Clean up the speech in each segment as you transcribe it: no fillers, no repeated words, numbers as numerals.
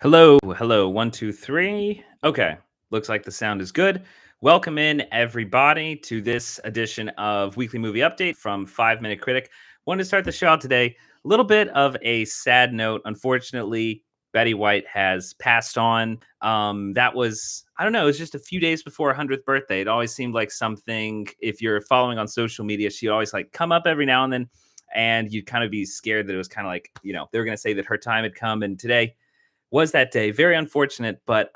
Hello, hello, one, two, three. Okay, looks like the sound is good. Welcome in, everybody, to this edition of Weekly Movie Update from 5 Minute Critic. Wanted to start the show out today. A little bit of a sad note. Unfortunately, Betty White has passed on. That was, I don't know, it was just a few days before her 100th birthday. It always seemed like something, if you're following on social media, she'd always like come up every now and then, and you'd kind of be scared that it was kind of like, they were going to say that her time had come. And today, was that day. Very unfortunate, but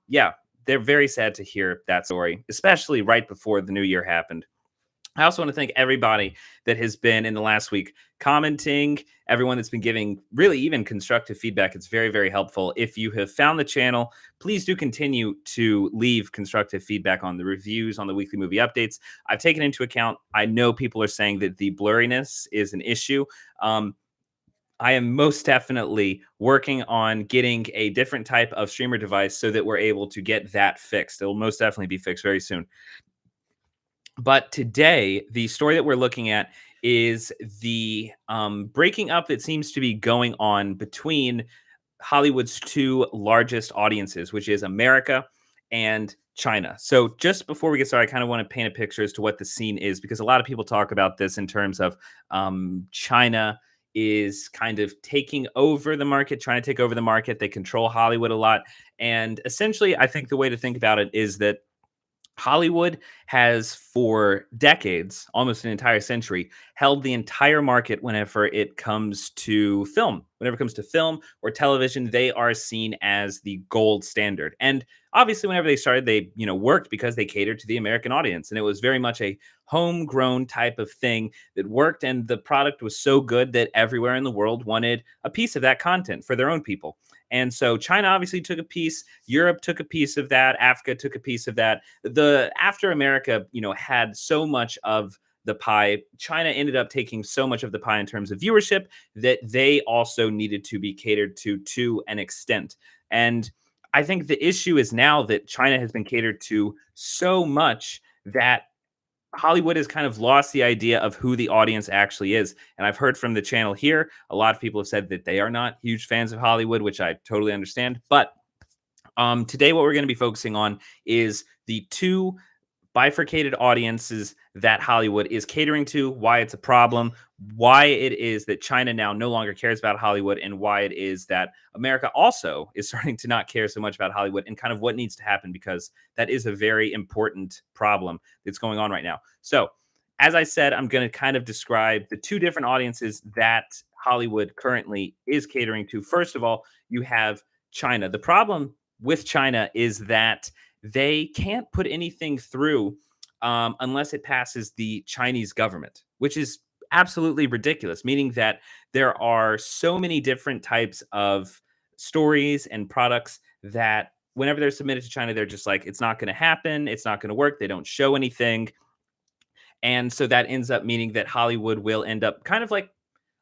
yeah, they're very sad to hear that story, especially right before the new year happened. I also want to thank everybody that has been in the last week commenting, everyone that's been giving really even constructive feedback. It's very, very helpful. If you have found the channel, please do continue to leave constructive feedback on the reviews, on the weekly movie updates. I've taken into account, I know people are saying that the blurriness is an issue. I am most definitely working on getting a different type of streamer device so that we're able to get that fixed. It will most definitely be fixed very soon. But today, the story that we're looking at is the breaking up that seems to be going on between Hollywood's two largest audiences, which is America and China. So, just before we get started, I kind of want to paint a picture as to what the scene is because a lot of people talk about this in terms of China is kind of taking over the market, trying to take over the market. They control Hollywood a lot. And essentially, I think the way to think about it is that Hollywood has, for decades, almost an entire century, held the entire market whenever it comes to film. Whenever it comes to film or television, they are seen as the gold standard. And obviously, whenever they started, they worked because they catered to the American audience, and it was very much a homegrown type of thing that worked. And the product was so good that everywhere in the world wanted a piece of that content for their own people. And so China obviously took a piece, Europe took a piece of that, Africa took a piece of that. The after America, had so much of the pie, China ended up taking so much of the pie in terms of viewership that they also needed to be catered to an extent. And I think the issue is now that China has been catered to so much that Hollywood has kind of lost the idea of who the audience actually is. And I've heard from the channel here, a lot of people have said that they are not huge fans of Hollywood, which I totally understand. But today, what we're going to be focusing on is the two bifurcated audiences that Hollywood is catering to, why it's a problem, why it is that China now no longer cares about Hollywood, and why it is that America also is starting to not care so much about Hollywood, and kind of what needs to happen, because that is a very important problem that's going on right now. So, as I said, I'm going to kind of describe the two different audiences that Hollywood currently is catering to. First of all, you have China. The problem with China is that they can't put anything through unless it passes the Chinese government, which is absolutely ridiculous, meaning that there are so many different types of stories and products that whenever they're submitted to China, they're just like, it's not going to happen. It's not going to work. They don't show anything. And so that ends up meaning that Hollywood will end up kind of like,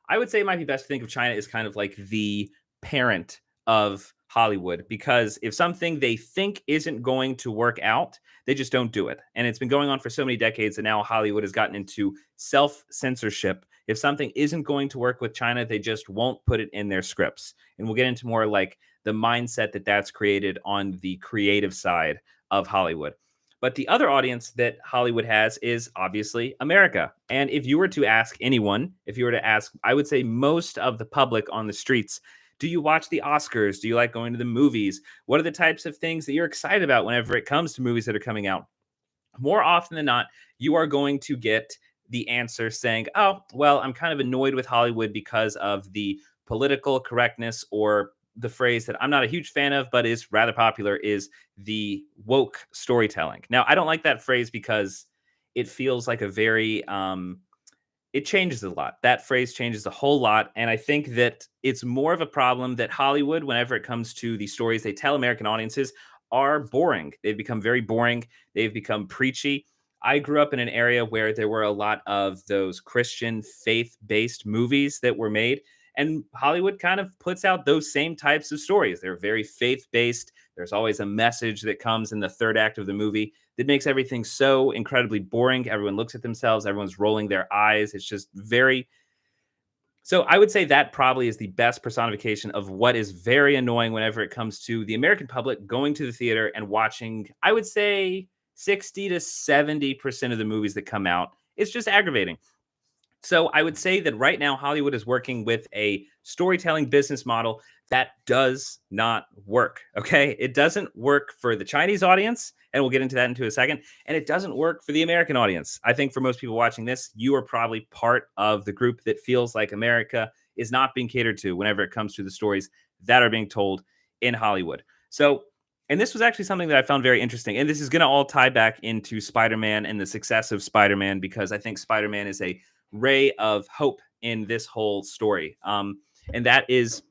I would say it might be best to think of China as kind of like the parent of Hollywood, because if something they think isn't going to work out, they just don't do it. And it's been going on for so many decades, and now Hollywood has gotten into self censorship. If something isn't going to work with China, they just won't put it in their scripts. And we'll get into more like the mindset that that's created on the creative side of Hollywood. But the other audience that Hollywood has is obviously America. And if you were to ask anyone, if you were to ask, I would say most of the public on the streets, do you watch the Oscars? Do you like going to the movies? What are the types of things that you're excited about whenever it comes to movies that are coming out? More often than not, you are going to get the answer saying, oh, well, I'm kind of annoyed with Hollywood because of the political correctness, or the phrase that I'm not a huge fan of, but is rather popular, is the woke storytelling. Now, I don't like that phrase because it feels like a very, it changes a lot. That phrase changes a whole lot. And I think that it's more of a problem that Hollywood, whenever it comes to the stories they tell American audiences, are boring. They've become very boring. They've become preachy. I grew up in an area where there were a lot of those Christian faith-based movies that were made. And Hollywood kind of puts out those same types of stories. They're very faith-based. There's always a message that comes in the third act of the movie that makes everything so incredibly boring. Everyone looks at themselves. Everyone's rolling their eyes. It's just very, So I would say that probably is the best personification of what is very annoying whenever it comes to the American public going to the theater and watching, I would say 60 to 70% of the movies that come out. It's just aggravating. So I would say that right now Hollywood is working with a storytelling business model that does not work. Okay. It doesn't work for the Chinese audience. And we'll get into that into a second. And it doesn't work for the American audience. I think for most people watching this, you are probably part of the group that feels like America is not being catered to whenever it comes to the stories that are being told in Hollywood. So, and this was actually something that I found very interesting. And this is going to all tie back into Spider Man and the success of Spider Man, because I think Spider Man is a ray of hope in this whole story. And that is,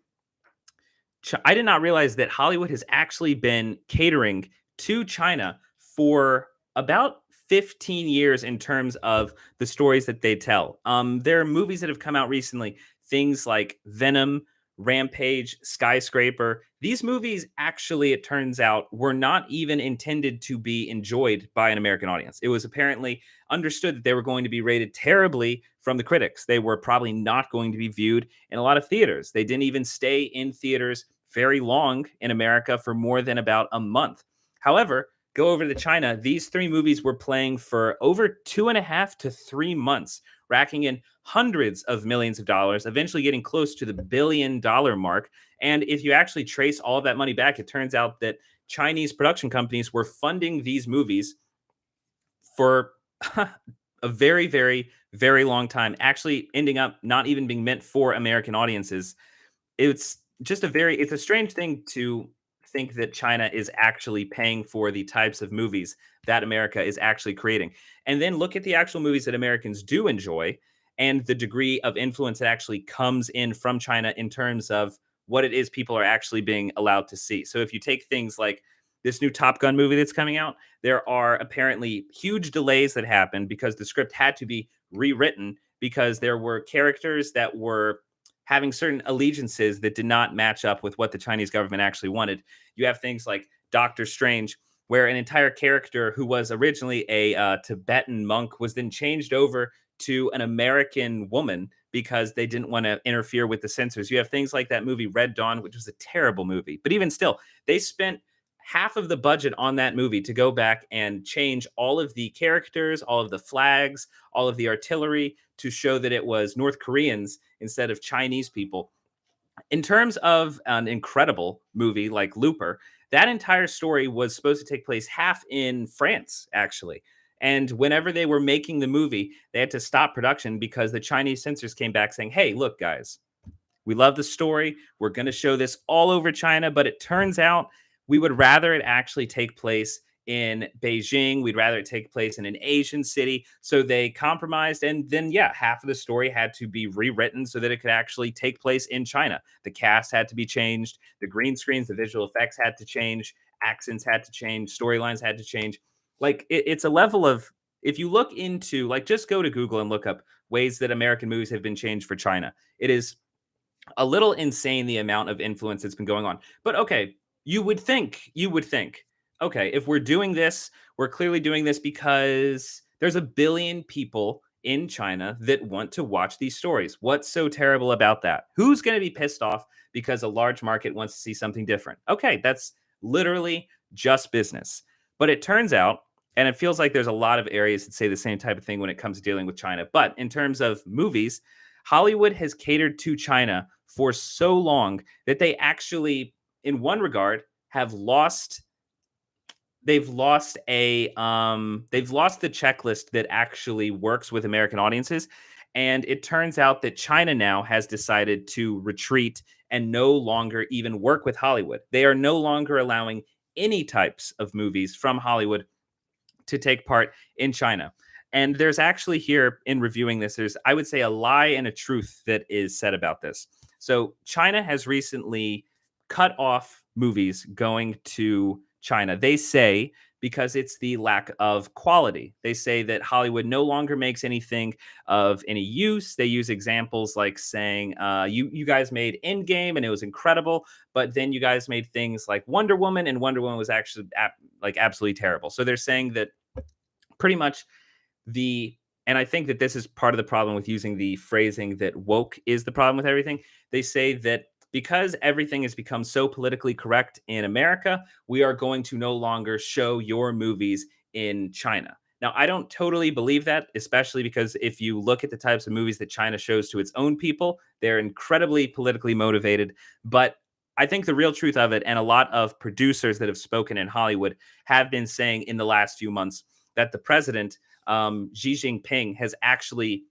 I did not realize that Hollywood has actually been catering to China for about 15 years in terms of the stories that they tell. There are movies that have come out recently, things like Venom, Rampage, Skyscraper. These movies actually, it turns out, were not even intended to be enjoyed by an American audience. It was apparently understood that they were going to be rated terribly from the critics. They were probably not going to be viewed in a lot of theaters. They didn't even stay in theaters very long in America for more than about a month. However, go over to China, these three movies were playing for over 2.5 to 3 months, racking in hundreds of millions of dollars, eventually getting close to the $1 billion mark. And if you actually trace all of that money back, it turns out that Chinese production companies were funding these movies for a very, very, very long time, actually ending up not even being meant for American audiences. It's just it's a strange thing to think that China is actually paying for the types of movies that America is actually creating. And then look at the actual movies that Americans do enjoy and the degree of influence that actually comes in from China in terms of what it is people are actually being allowed to see. So if you take things like this new Top Gun movie that's coming out, there are apparently huge delays that happened because the script had to be rewritten because there were characters that were having certain allegiances that did not match up with what the Chinese government actually wanted. You have things like Doctor Strange, where an entire character who was originally a Tibetan monk was then changed over to an American woman because they didn't want to interfere with the censors. You have things like that movie Red Dawn, which was a terrible movie. But even still, they spent half of the budget on that movie to go back and change all of the characters, all of the flags, all of the artillery to show that it was North Koreans instead of Chinese people. In terms of an incredible movie like Looper, that entire story was supposed to take place half in France, actually. And whenever they were making the movie, they had to stop production because the Chinese censors came back saying, hey, look, guys, we love the story. We're going to show this all over China, but it turns out we would rather it actually take place in Beijing. We'd rather it take place in an Asian city. So they compromised. And then, yeah, half of the story had to be rewritten so that it could actually take place in China. The cast had to be changed. The green screens, the visual effects had to change. Accents had to change. Storylines had to change. Like it's a level of, if you look into, like, just go to Google and look up ways that American movies have been changed for China. It is a little insane the amount of influence that's been going on. But okay, you would think, okay, if we're doing this, we're clearly doing this because there's a billion people in China that want to watch these stories. What's so terrible about that? Who's going to be pissed off because a large market wants to see something different? Okay, that's literally just business. But it turns out, and it feels like there's a lot of areas that say the same type of thing when it comes to dealing with China. But in terms of movies, Hollywood has catered to China for so long that they actually, in one regard, have lost. They've lost the checklist that actually works with American audiences. And it turns out that China now has decided to retreat and no longer even work with Hollywood. They are no longer allowing any types of movies from Hollywood to take part in China. And there's actually, here in reviewing this, there's, I would say, a lie and a truth that is said about this. So China has recently cut off movies going to China. They say because it's the lack of quality. They say that Hollywood no longer makes anything of any use. They use examples like saying, "You guys made Endgame and it was incredible, but then you guys made things like Wonder Woman, and Wonder Woman was actually like absolutely terrible." So they're saying that pretty much the And I think that this is part of the problem with using the phrasing that woke is the problem with everything. They say that because everything has become so politically correct in America, we are going to no longer show your movies in China. Now, I don't totally believe that, especially because if you look at the types of movies that China shows to its own people, they're incredibly politically motivated. But I think the real truth of it, and a lot of producers that have spoken in Hollywood have been saying in the last few months that the president, Xi Jinping, has actually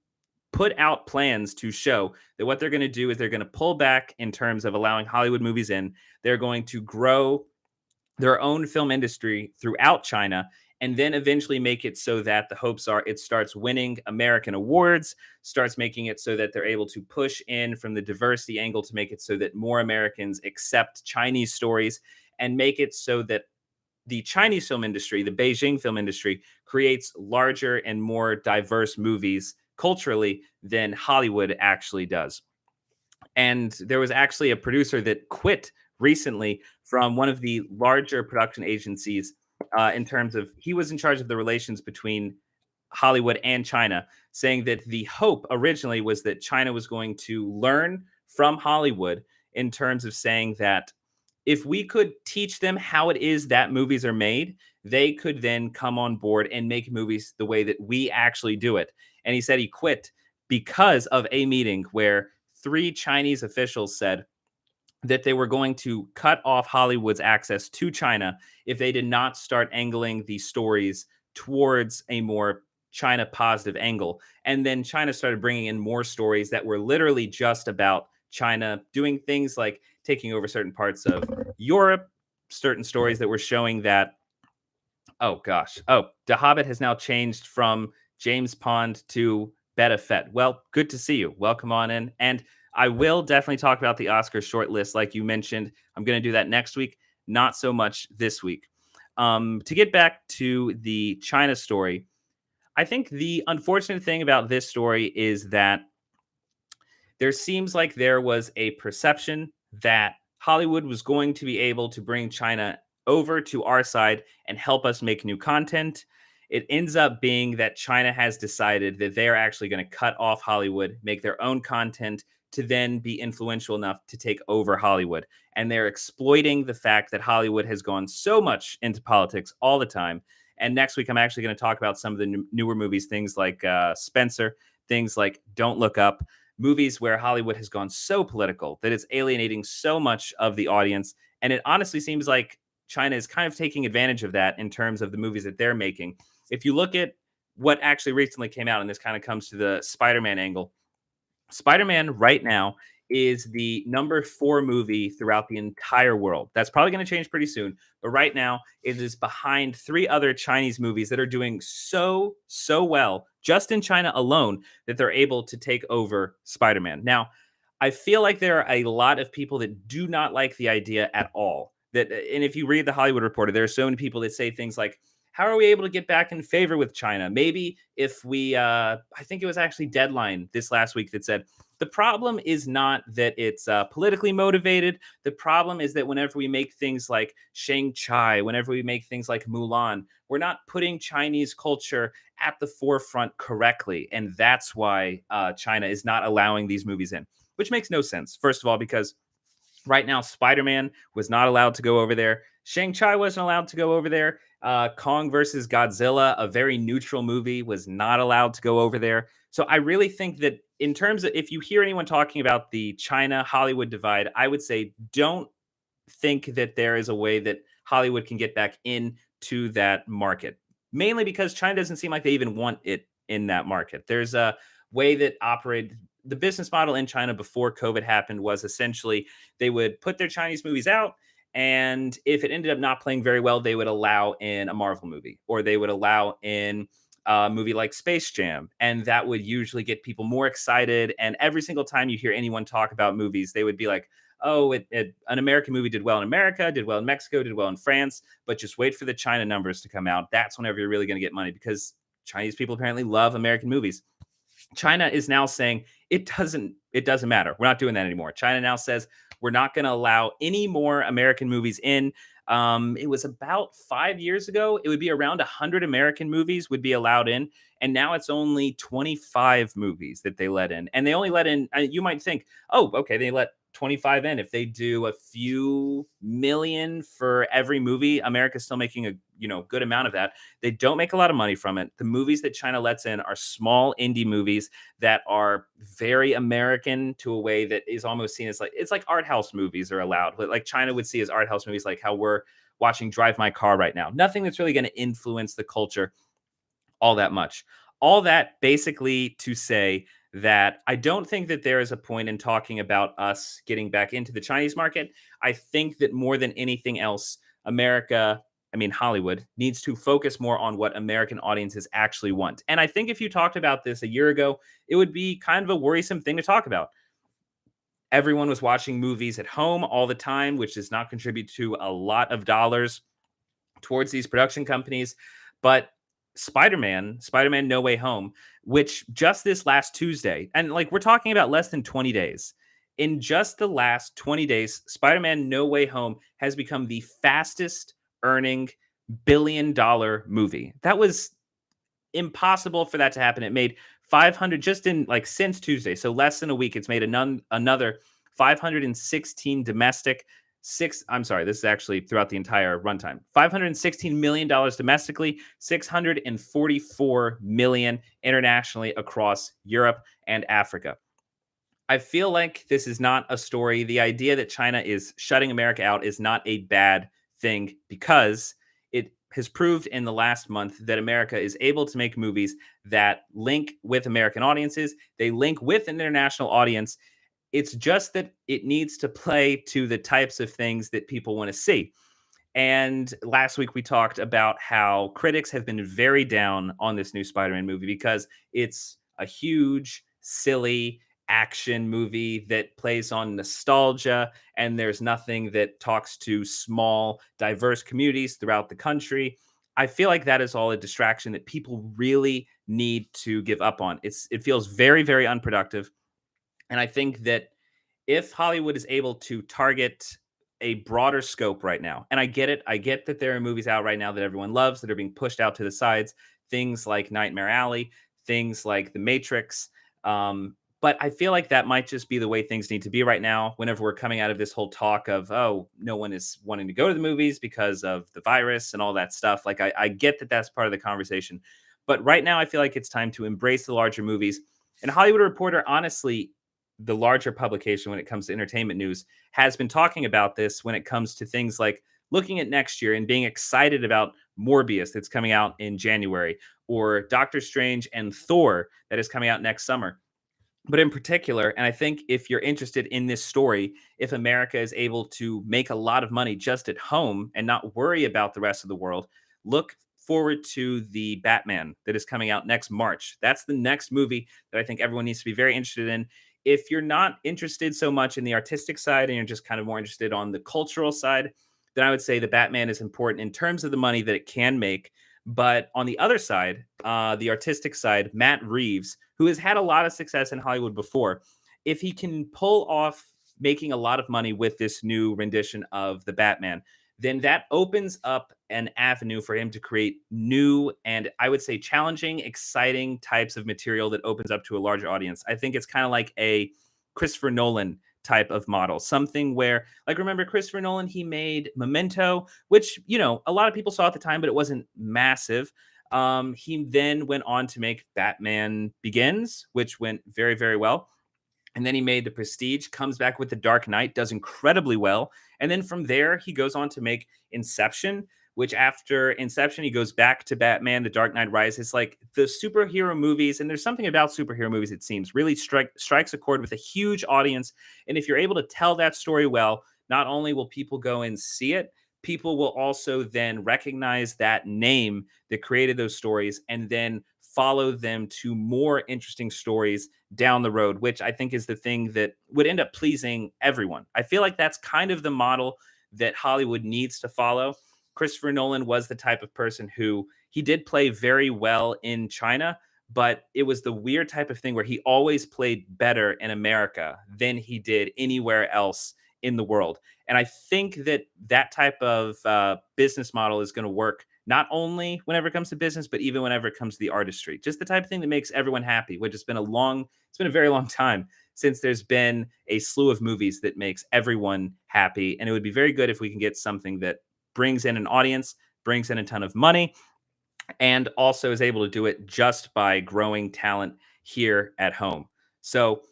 put out plans to show that what they're going to do is they're going to pull back in terms of allowing Hollywood movies in. They're going to grow their own film industry throughout China and then eventually make it so that the hopes are it starts winning American awards, starts making it so that they're able to push in from the diversity angle to make it so that more Americans accept Chinese stories and make it so that the Chinese film industry, the Beijing film industry, creates larger and more diverse movies culturally than Hollywood actually does. And there was actually a producer that quit recently from one of the larger production agencies in terms of he was in charge of the relations between Hollywood and China, saying that the hope originally was that China was going to learn from Hollywood in terms of saying that if we could teach them how it is that movies are made, they could then come on board and make movies the way that we actually do it. And he said he quit because of a meeting where three Chinese officials said that they were going to cut off Hollywood's access to China if they did not start angling these stories towards a more China positive angle. And then China started bringing in more stories that were literally just about China doing things like taking over certain parts of Europe, certain stories that were showing that, oh gosh, oh, The Hobbit has now changed from James Pond to Betta Fett. Well, good to see you. Welcome on in. And I will definitely talk about the Oscar shortlist, like you mentioned. I'm going to do that next week, not so much this week. To get back to the China story, I think the unfortunate thing about this story is that there seems like there was a perception that Hollywood was going to be able to bring China over to our side and help us make new content. It ends up being that China has decided that they are actually going to cut off Hollywood, make their own content to then be influential enough to take over Hollywood. And they're exploiting the fact that Hollywood has gone so much into politics all the time. And next week, I'm actually going to talk about some of the newer movies, things like Spencer, things like Don't Look Up, movies where Hollywood has gone so political that it's alienating so much of the audience. And it honestly seems like China is kind of taking advantage of that in terms of the movies that they're making. If you look at what actually recently came out, and this kind of comes to the Spider-Man angle, Spider-Man right now is the number 4 movie throughout the entire world. That's probably going to change pretty soon, but right now it is behind 3 other Chinese movies that are doing so well just in China alone that they're able to take over Spider-Man. Now, I feel like there are a lot of people that do not like the idea at all. That and if you read the Hollywood Reporter, there are so many people that say things like, how are we able to get back in favor with China? Maybe if we, I think it was actually Deadline this last week that said, the problem is not that it's politically motivated. The problem is that whenever we make things like Shang-Chi, whenever we make things like Mulan, we're not putting Chinese culture at the forefront correctly. And that's why China is not allowing these movies in, which makes no sense. First of all, because right now, Spider-Man was not allowed to go over there. Shang-Chi wasn't allowed to go over there. Kong versus Godzilla, a very neutral movie, was not allowed to go over there. So I really think that in terms of if you hear anyone talking about the China Hollywood divide, I would say don't think that there is a way that Hollywood can get back into that market. Mainly because China doesn't seem like they even want it in that market. There's a way that operated the business model in China before COVID happened was essentially they would put their Chinese movies out. And if it ended up not playing very well, they would allow in a Marvel movie or they would allow in a movie like Space Jam. And that would usually get people more excited. And every single time you hear anyone talk about movies, they would be like, oh, an American movie did well in America, did well in Mexico, did well in France, but just wait for the China numbers to come out. That's whenever you're really going to get money because Chinese people apparently love American movies. China is now saying it doesn't matter. We're not doing that anymore. China now says We're not going to allow any more American movies in. It was about 5 years ago. It would be around 100 American movies would be allowed in. And now it's only 25 movies that they let in. And they only let in, you might think, oh, okay, they let 25 in. If they do a few million for every movie, America's still making a good amount of that. They don't make a lot of money from it. The movies that China lets in are small indie movies that are very American to a way that is almost seen as like it's like art house movies are allowed. Like China would see as art house movies, like how we're watching Drive My Car right now. Nothing that's really going to influence the culture all that much. All that basically to say that I don't think that there is a point in talking about us getting back into the Chinese market. I think that more than anything else, Hollywood needs to focus more on what American audiences actually want. And I think if you talked about this a year ago, it would be kind of a worrisome thing to talk about. Everyone was watching movies at home all the time, which does not contribute to a lot of dollars towards these production companies. But Spider-Man No Way Home, which just this last Tuesday, and like we're talking about less than 20 days. In just the last 20 days, Spider-Man No Way Home has become the fastest earning billion-dollar movie. That was impossible for that to happen. It made 500 just in like since Tuesday, so less than a week. It's made another 516 domestic. I'm sorry, this is actually throughout the entire runtime. $516 million domestically, 644 million internationally across Europe and Africa. I feel like this is not a story. The idea that China is shutting America out is not a bad thing because it has proved in the last month that America is able to make movies that link with American audiences. They link with an international audience. It's just that it needs to play to the types of things that people want to see. And last week we talked about how critics have been very down on this new Spider-Man movie because it's a huge, silly action movie that plays on nostalgia, and there's nothing that talks to small, diverse communities throughout the country. I feel like that is all a distraction that people really need to give up on. It feels very, very unproductive. And I think that if Hollywood is able to target a broader scope right now, and I get it, I get that there are movies out right now that everyone loves that are being pushed out to the sides, things like Nightmare Alley, things like The Matrix. But I feel like that might just be the way things need to be right now. Whenever we're coming out of this whole talk of, oh, no one is wanting to go to the movies because of the virus and all that stuff. Like, I get that that's part of the conversation. But right now, I feel like it's time to embrace the larger movies. And Hollywood Reporter, honestly, the larger publication when it comes to entertainment news, has been talking about this when it comes to things like looking at next year and being excited about Morbius that's coming out in January, or Doctor Strange and Thor that is coming out next summer. But in particular, and I think if you're interested in this story, if America is able to make a lot of money just at home and not worry about the rest of the world, look forward to the Batman that is coming out next March. That's the next movie that I think everyone needs to be very interested in. If you're not interested so much in the artistic side and you're just kind of more interested on the cultural side, then I would say the Batman is important in terms of the money that it can make. But on the other side, the artistic side, Matt Reeves, who has had a lot of success in Hollywood before, if he can pull off making a lot of money with this new rendition of the Batman, then that opens up an avenue for him to create new and I would say challenging, exciting types of material that opens up to a larger audience. I think it's kind of like a Christopher Nolan type of model, something where, like, remember Christopher Nolan, he made Memento, which, a lot of people saw at the time, but it wasn't massive. He then went on to make Batman Begins, which went very, very well. And then he made The Prestige, comes back with The Dark Knight, does incredibly well. And then from there, he goes on to make Inception, which after Inception, he goes back to Batman, The Dark Knight Rises. Like the superhero movies, and there's something about superhero movies, it seems, really strikes a chord with a huge audience. And if you're able to tell that story well, not only will people go and see it, people will also then recognize that name that created those stories and then follow them to more interesting stories down the road, which I think is the thing that would end up pleasing everyone. I feel like that's kind of the model that Hollywood needs to follow. Christopher Nolan was the type of person who he did play very well in China, but it was the weird type of thing where he always played better in America than he did anywhere else in the world. And I think that that type of business model is going to work not only whenever it comes to business, but even whenever it comes to the artistry. Just the type of thing that makes everyone happy, which has been it's been a very long time since there's been a slew of movies that makes everyone happy. And it would be very good if we can get something that brings in an audience, brings in a ton of money, and also is able to do it just by growing talent here at home. So,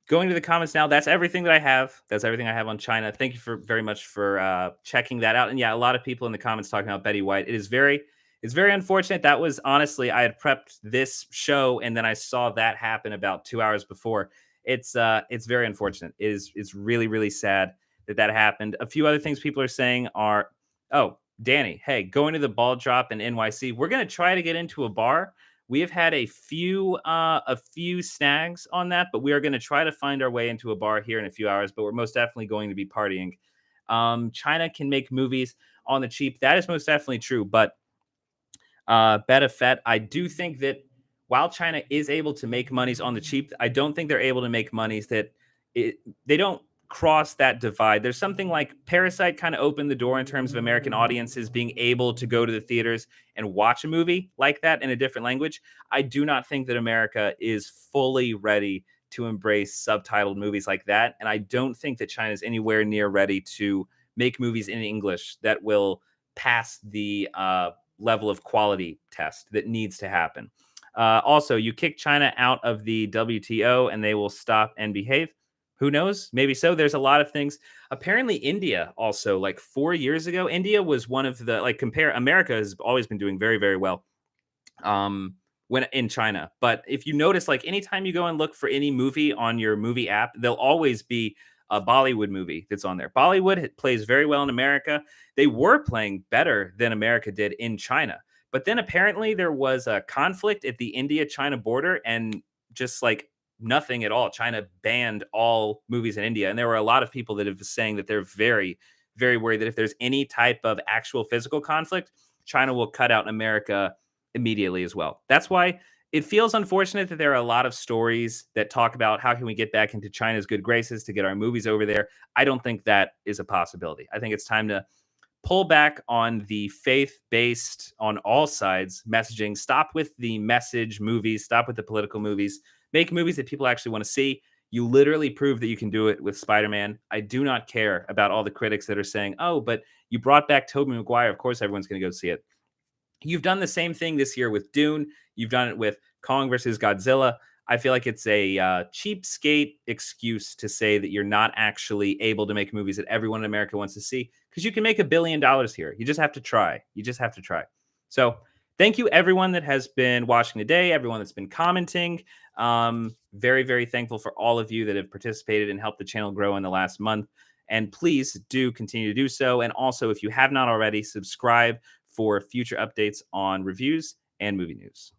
going to the comments now, that's everything that I have. That's everything I have on China. Thank you for very much for checking that out. And yeah, a lot of people in the comments talking about Betty White. It's very unfortunate. That was honestly, I had prepped this show and then I saw that happen about 2 hours before. It's very unfortunate. It's really really sad that that happened. A few other things people are saying are, oh, Danny, hey, going to the ball drop in NYC. We're gonna try to get into a bar. We have had a few snags on that, but we are going to try to find our way into a bar here in a few hours. But we're most definitely going to be partying. China can make movies on the cheap. That is most definitely true. But Beta Fett, I do think that while China is able to make monies on the cheap, I don't think they're able to make monies they don't cross that divide. There's something like Parasite kind of opened the door in terms of American audiences being able to go to the theaters and watch a movie like that in a different language. I do not think that America is fully ready to embrace subtitled movies like that. And I don't think that China is anywhere near ready to make movies in English that will pass the level of quality test that needs to happen. Also, you kick China out of the WTO and they will stop and behave. Who knows? Maybe so. There's a lot of things. Apparently, India also, like 4 years ago, India was one of the, like, compare America has always been doing very, very well when in China. But if you notice, like, anytime you go and look for any movie on your movie app, there'll always be a Bollywood movie that's on there. Bollywood plays very well in America. They were playing better than America did in China. But then apparently there was a conflict at the India China border and just like nothing at all. China banned all movies in India. And there were a lot of people that have been saying that they're very, very worried that if there's any type of actual physical conflict, China will cut out America immediately as well. That's why it feels unfortunate that there are a lot of stories that talk about how can we get back into China's good graces to get our movies over there. I don't think that is a possibility. I think it's time to pull back on the faith-based, on all sides, messaging. Stop with the message movies. Stop with the political movies. Make movies that people actually want to see. You literally prove that you can do it with Spider-Man. I do not care about all the critics that are saying, oh, but you brought back Tobey Maguire. Of course, everyone's going to go see it. You've done the same thing this year with Dune. You've done it with Kong versus Godzilla. I feel like it's a cheapskate excuse to say that you're not actually able to make movies that everyone in America wants to see because you can make $1 billion here. You just have to try. You just have to try. So thank you, everyone that has been watching today, everyone that's been commenting. Very, very thankful for all of you that have participated and helped the channel grow in the last month. And please do continue to do so. And also, if you have not already, subscribe for future updates on reviews and movie news.